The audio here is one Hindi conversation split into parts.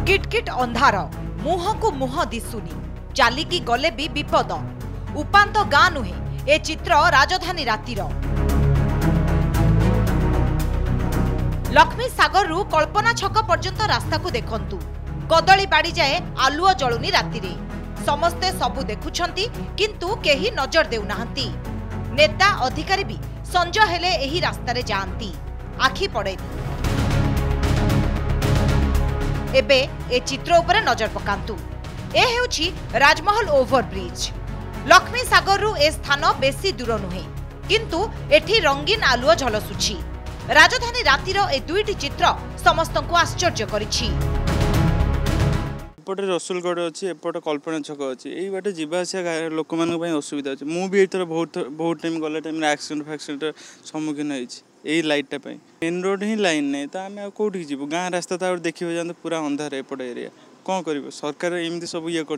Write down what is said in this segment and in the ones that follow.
किटकिट अंधार मुह को मुह दिशुनी चालिकी गले भी विपद उपांत गाँ नुहे ए चित्र राजधानी रातिर लक्ष्मी सागर रु कल्पना छक पर्यंत रास्ता को देखंतु कदली बाड़ी जाए आलुओ जलुनी रातिरे समस्ते सबु देखुछंती किंतु केही नजर देउनाहंती नेता अधिकारी भी संज हेले एही रास्तारे जाआंती आखि पड़ेनी एबे ए चित्र उपरे नजर पकांतु ए हेउछि राजमहल ओवरब्रिज लक्ष्मी सागर रु ए स्थान बेसी दूर नुहे किंतु एठी रंगीन आलुओ झलसुछि राजधानी रातिर ए दुईटी चित्र समस्तंकु आश्चर्य करिछि। एपटे रसुलगढ़ अच्छी एपटे कल्पना छक अच्छी यही बाटे जावासिया लोक मान असुविधा अच्छे मुझे ये बहुत टाइम गला टाइम एक्सीडेंट फैक्सीडेंट सम्मुखीन यही लाइटा मेन रोड ही लाइन नहीं तो आम कौटी जीव गाँ रास्ता तो देखिए जाते पूरा अंधार एपट एरिया कौन कर सरकार एमती सब ये कर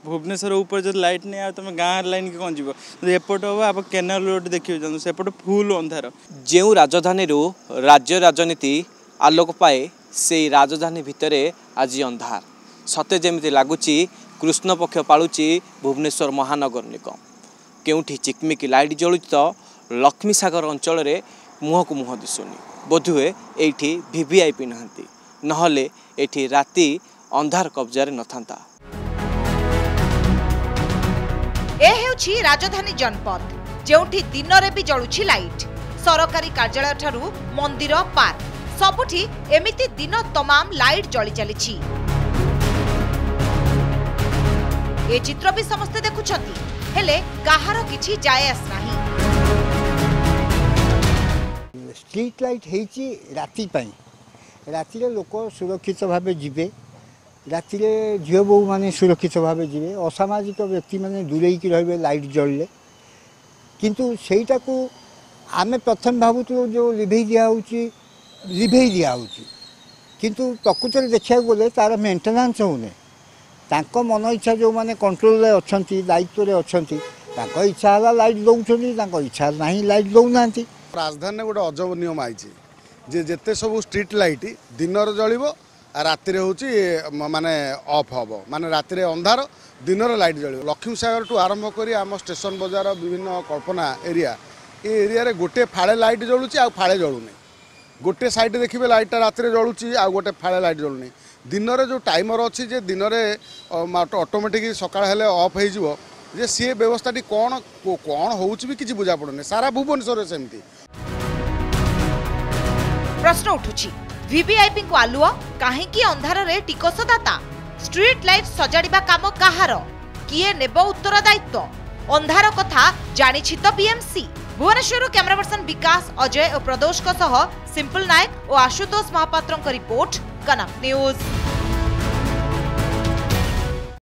भुवनेश्वर ऊपर जो लाइट नहीं आ तुम गाँ लाइन की कौन जीव एपट हम आप केनाल रोड देखिए जाते सेपट फुल अंधार जो राजधानी राज्य राजनीति आलोक पाए से राजधानी भितर आज अंधार सते जमी लगुच कृष्ण पक्ष पालुची भुवनेश्वर महानगर निगम केउठी चिकमिकी लाइट जलुची तो लक्ष्मी सागर अंचल में मुह को मुह दिशुनी बोधुए एठी वीवीआईपी नहांती नहले एठी राति अंधार कब्जारे नथांता। ए हेउछि राजधानी जनपद जेउठी दिन रे भी जलुछि लाइट सरकारी कार्यालय ठारू मंदिर पार्क सबुठी एमिति दिन तमाम लाइट जली चलीछि ए चित्र भी समस्ते देखुछंती हेले काहार किछि जाय आस नाही। स्ट्रीट लाइट हेची राति पई राति रे लोक सुरक्षित भावे जिबे राति रे झियो बहु माने सुरक्षित भावे जिबे असामाजिक व्यक्ति माने दूरेई कि रहबे लाइट जळले किंतु सेटा को आमे प्रथम भाबुतु जो लिभेई दिया होची किंतु प्रकृति देखिया गले तार मेंटेनेंस होने तांको मन इच्छा जो माने कंट्रोल रे अछंती दायित्व रे अछंती तांको इच्छा हला लाइट दउछंती तांको इच्छा नाही लाइट दउनांती। राजधानी गोटे अजब नियम आई जेते सब स्ट्रीट लाइट दिन जलिबो राति माने ऑफ हम माने राति अंधार दिन लाइट जल लक्ष्मी सागर टू आरंभ कर आम स्टेशन बजार विभिन्न कल्पना एरिया ये एरिया रे गोटे फाड़े लाइट जलुची आ फाड़े जलुनी गोटे साइड देखिए लाइटा राति जलुची आ गोटे फाड़े लाइट जलुनी दिन रे जो टाइमर अच्छी जे दिन में ऑटोमेटिक सकाळ हेले ऑफ हो जे सी व्यवस्था कौन कौन होउछि भी किछि बुझा पड़ने सारा भुवनेश्वर सेमती प्रश्न उठुछि वीवीआईपी को आलुओ काहेकि अंधार रे टिकसदाता स्ट्रीट लाइट सजाड़िबा काम काहार किए नेबो उत्तरदायित्व अंधार कथा जानिछि तो बीएमसी। भुवनेश्वर कैमरा पर्सन विकास अजय और प्रदोष सिंपल नायक और आशुतोष महापात्र रिपोर्ट कनक न्यूज।